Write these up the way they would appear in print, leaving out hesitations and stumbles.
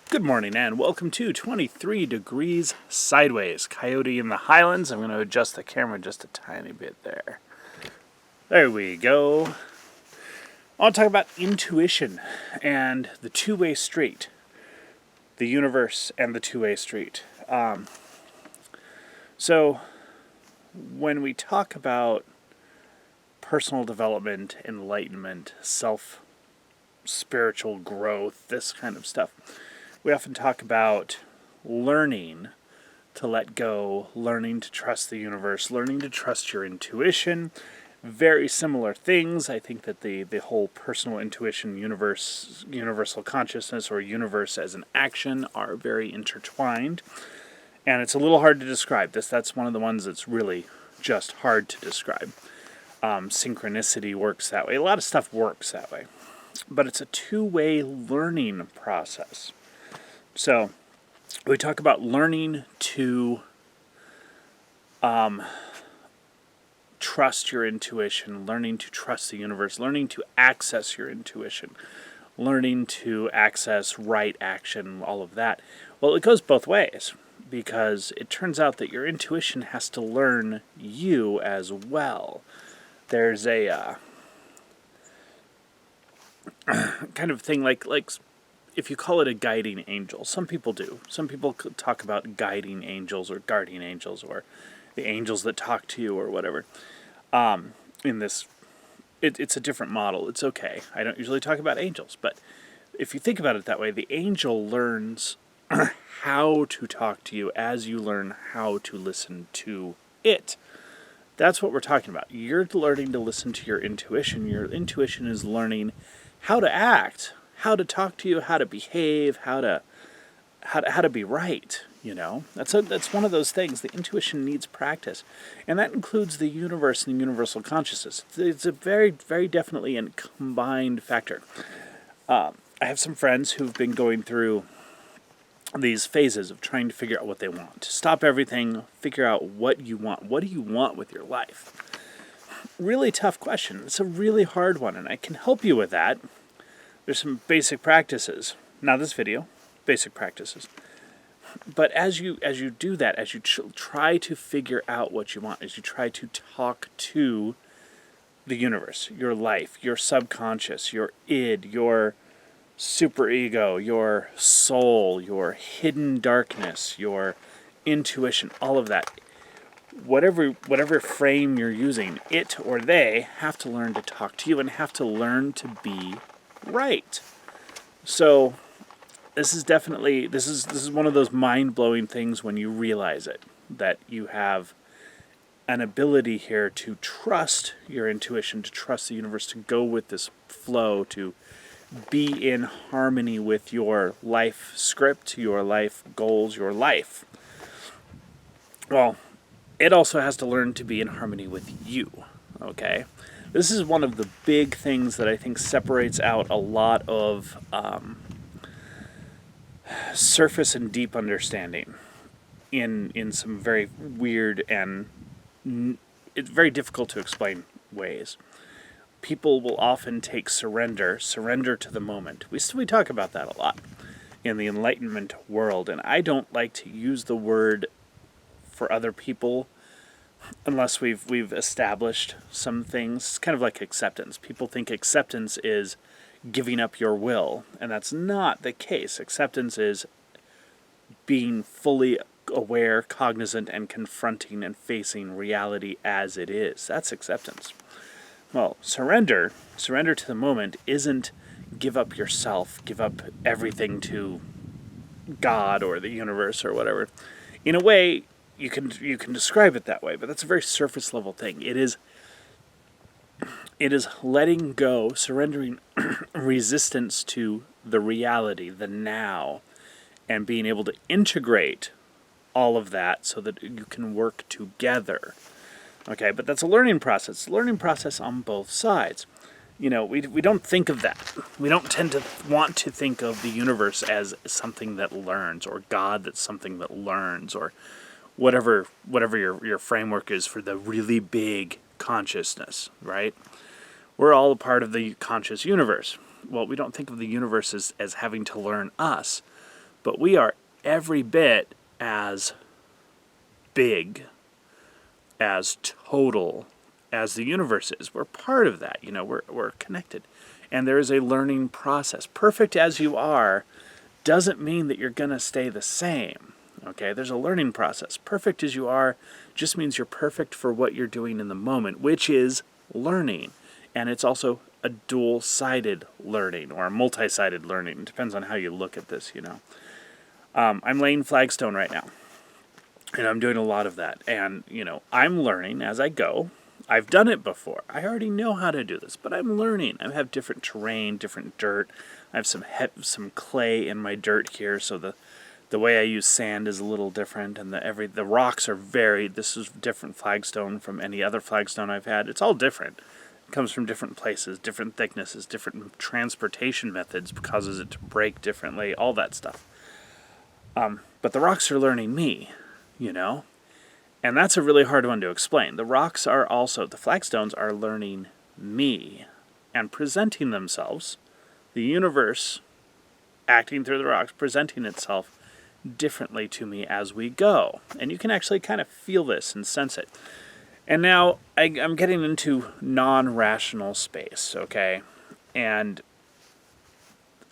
Good morning and welcome to 23 Degrees Sideways. Coyote in the Highlands. I'm going to adjust the camera just a tiny bit there. There we go. I want to talk about intuition and the two-way street. The universe and the two-way street. So when we talk about personal development, enlightenment, spiritual growth, this kind of stuff, we often talk about learning to let go, learning to trust the universe, learning to trust your intuition. Very similar things. I think that the whole personal intuition, universal consciousness, or universe as an action are very intertwined. And it's a little hard to describe this. That's one of the ones that's really just hard to describe. Synchronicity works that way. A lot of stuff works that way. But it's a two-way learning process. So, we talk about learning to trust your intuition, learning to trust the universe, learning to access your intuition, learning to access right action, all of that. Well, it goes both ways, because it turns out that your intuition has to learn you as well. There's a kind of thing like if you call it a guiding angel. Some people do. Some people talk about guiding angels or guardian angels or the angels that talk to you or whatever. It's a different model. It's okay. I don't usually talk about angels, but if you think about it that way, the angel learns how to talk to you as you learn how to listen to it. That's what we're talking about. You're learning to listen to your intuition. Your intuition is learning how to act, how to talk to you, how to behave, how to be right. You know, that's one of those things. The intuition needs practice, and that includes the universe and the universal consciousness. It's a very, very definitely a combined factor. I have some friends who've been going through these phases of trying to figure out what they want. Stop everything, figure out what you want. What do you want with your life? Really tough question. It's a really hard one, and I can help you with that. There's some basic practices. Not this video, basic practices. But as you do that, as you try to figure out what you want, as you try to talk to the universe, your life, your subconscious, your id, your superego, your soul, your hidden darkness, your intuition, all of that, whatever frame you're using, it or they have to learn to talk to you and have to learn to be right. So this is one of those mind-blowing things when you realize it, that you have an ability here to trust your intuition, to trust the universe, to go with this flow, to be in harmony with your life script, your life goals, your life. Well, it also has to learn to be in harmony with you, okay? This is one of the big things that I think separates out a lot of surface and deep understanding in some very weird and it's very difficult to explain ways. People will often take surrender to the moment. We talk about that a lot in the enlightenment world, and I don't like to use the word for other people unless we've established some things. It's kind of like acceptance. People think acceptance is giving up your will, and that's not the case. Acceptance is being fully aware, cognizant, and confronting and facing reality as it is. That's acceptance. Well, surrender to the moment isn't give up yourself, give up everything to God or the universe or whatever. In a way, you can describe it that way, but that's a very surface level thing. It is letting go, surrendering resistance to the reality, the now, and being able to integrate all of that so that you can work together. Okay, but that's a learning process. Learning process on both sides. You know, we don't think of that. We don't tend to want to think of the universe as something that learns, or God that's something that learns, or whatever your framework is for the really big consciousness, right? We're all a part of the conscious universe. Well, we don't think of the universe as having to learn us, But we are every bit as big, as total as the universe is. We're part of that, we're connected. And there is a learning process. Perfect as you are doesn't mean that you're going to stay the same. Okay, there's a learning process. Perfect as you are just means you're perfect for what you're doing in the moment, which is learning. And it's also a dual-sided learning or a multi-sided learning. It depends on how you look at this, I'm laying flagstone right now. And I'm doing a lot of that. And, I'm learning as I go. I've done it before. I already know how to do this, but I'm learning. I have different terrain, different dirt. I have some clay in my dirt here, so the way I use sand is a little different, and the rocks are varied. This is different flagstone from any other flagstone I've had. It's all different. It comes from different places, different thicknesses, different transportation methods causes it to break differently, all that stuff. But the rocks are learning me, And that's a really hard one to explain. The flagstones are learning me and presenting themselves, the universe acting through the rocks, presenting itself differently to me as we go. And you can actually kind of feel this and sense it. And now I'm getting into non-rational space, okay? And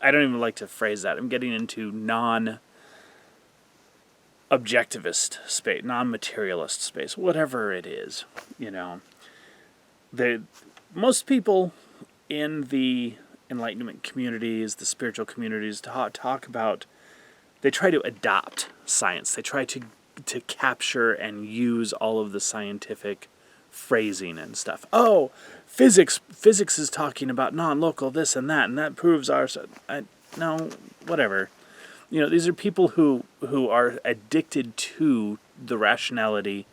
I don't even like to phrase that. I'm getting into non-objectivist space, non-materialist space, whatever it is, Most people in the enlightenment communities, the spiritual communities, talk about, they try to adopt science. They try to capture and use all of the scientific phrasing and stuff. Oh, physics is talking about non-local this and that proves ours. No, whatever. These are people who are addicted to the rationality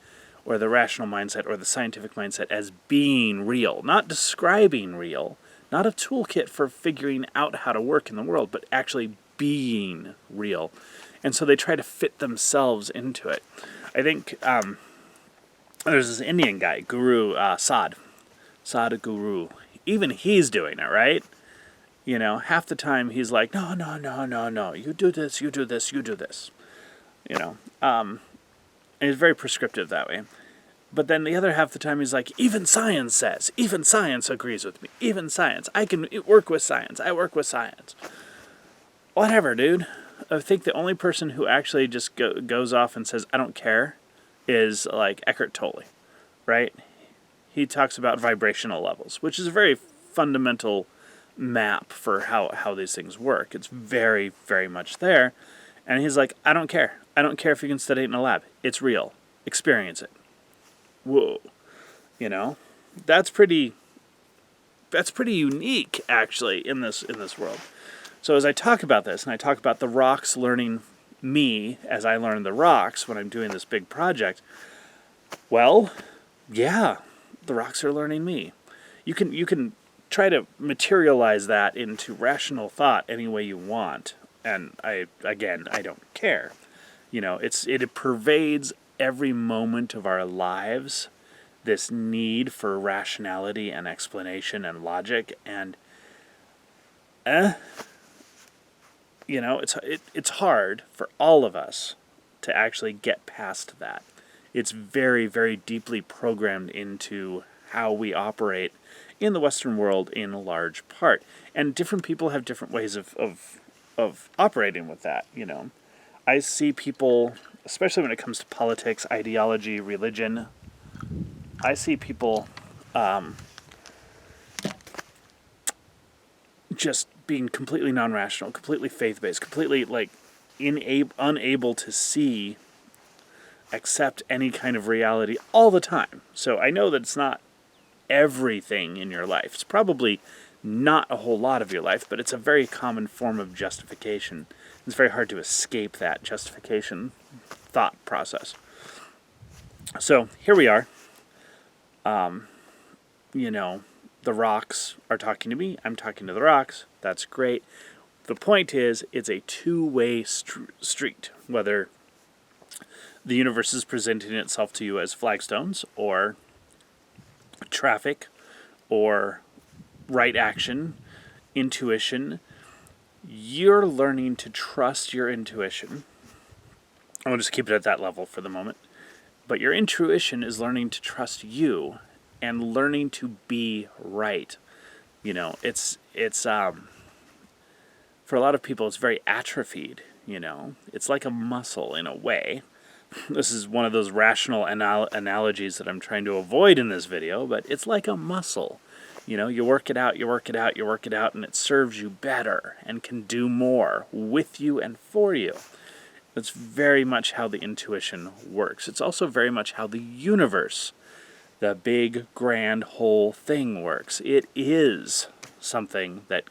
or the rational mindset or the scientific mindset as being real, not describing real, not a toolkit for figuring out how to work in the world, but actually being real. And so they try to fit themselves into it. I think there's this Indian guy, Guru Sadhguru. Even he's doing it, right? Half the time he's like, no, you do this, you do this, you do this. And he's very prescriptive that way. But then the other half the time he's like, even science says, even science agrees with me, even science. I can work with science, I work with science. Whatever, dude. I think the only person who actually just goes off and says, I don't care, is like Eckhart Tolle, right? He talks about vibrational levels, which is a very fundamental map for how these things work. It's very, very much there. And he's like, I don't care. I don't care if you can study it in a lab. It's real. Experience it. Whoa. That's pretty unique, actually, in this world. So as I talk about this, and I talk about the rocks learning me as I learn the rocks when I'm doing this big project, well, yeah, the rocks are learning me. You can try to materialize that into rational thought any way you want, and I don't care. It pervades every moment of our lives, this need for rationality and explanation and logic, and it's hard for all of us to actually get past that. It's very, very deeply programmed into how we operate in the Western world in a large part. And different people have different ways of operating with that, I see people, especially when it comes to politics, ideology, religion, I see people just being completely non-rational, completely faith-based, completely unable to accept any kind of reality all the time. So I know that it's not everything in your life. It's probably not a whole lot of your life, but it's a very common form of justification. It's very hard to escape that justification thought process. So here we are. The rocks are talking to me. I'm talking to the rocks. That's great. The point is, it's a two-way street, whether the universe is presenting itself to you as flagstones or traffic or right action, intuition, You're learning to trust your intuition. I'll just keep it at that level for the moment. But your intuition is learning to trust you and learning to be right. It's for a lot of people, it's very atrophied. It's like a muscle in a way. This is one of those rational analogies that I'm trying to avoid in this video, but it's like a muscle. You work it out, you work it out, you work it out, and it serves you better and can do more with you and for you. That's very much how the intuition works. It's also very much how the universe, the big, grand, whole thing works. It is something that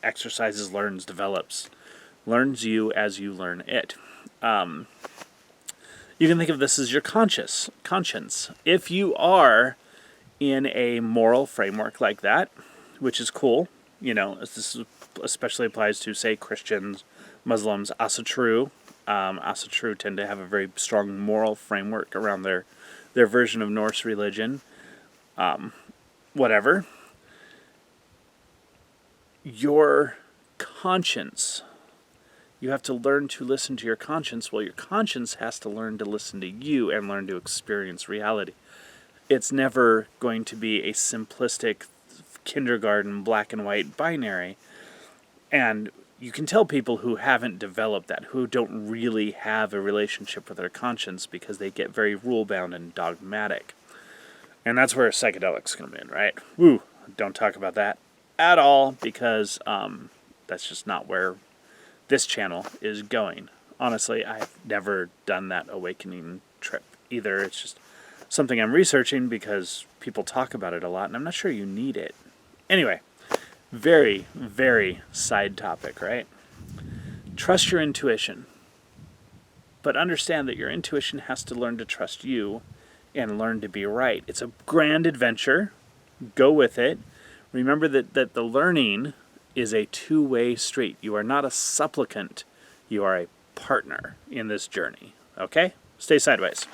exercises, learns, develops, learns you as you learn it. You can think of this as your conscience. If you are in a moral framework like that, which is cool, this especially applies to, say, Christians, Muslims, Asatru. Asatru tend to have a very strong moral framework around their version of Norse religion. Whatever. Your conscience, you have to learn to listen to your conscience. Well, your conscience has to learn to listen to you and learn to experience reality. It's never going to be a simplistic kindergarten black and white binary. And you can tell people who haven't developed that, who don't really have a relationship with their conscience, because they get very rule-bound and dogmatic. And that's where psychedelics come in, right? Woo! Don't talk about that at all, because that's just not where this channel is going. Honestly, I've never done that awakening trip either. It's just something I'm researching because people talk about it a lot, and I'm not sure you need it. Anyway, very, very side topic, right? Trust your intuition, but understand that your intuition has to learn to trust you and learn to be right. It's a grand adventure. Go with it. Remember that the learning is a two-way street. You are not a supplicant. You are a partner in this journey. Okay? Stay sideways.